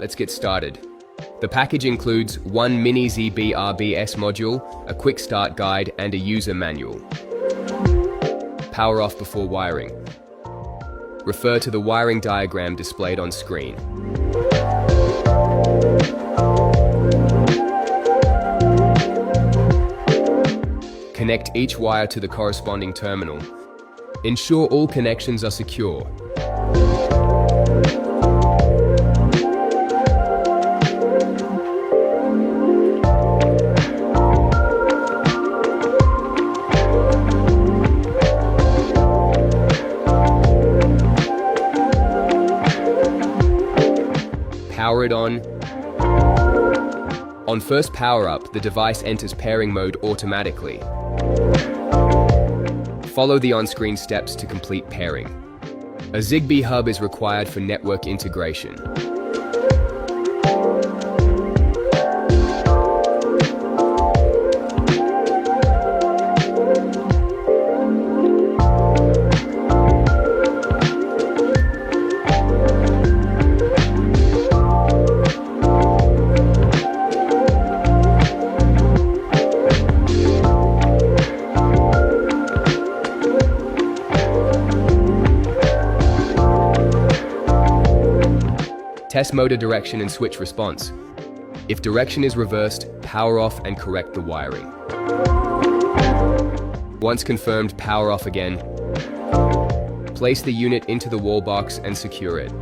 let's get started. The package includes one Mini-ZBRBS module, a quick start guide, and a user manual. Power off before wiring. Refer to the wiring diagram displayed on screen. Connect each wire to the corresponding terminal. Ensure all connections are secure. Power it on. On first power up, the device enters pairing mode automatically. Follow the on-screen steps to complete pairing. A Zigbee hub is required for network integration. Test motor direction and switch response. If direction is reversed, power off and correct the wiring. Once confirmed, power off again. Place the unit into the wall box and secure it.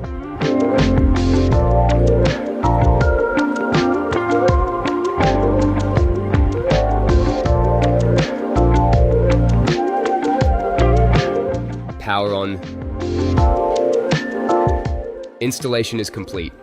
Power on. Installation is complete.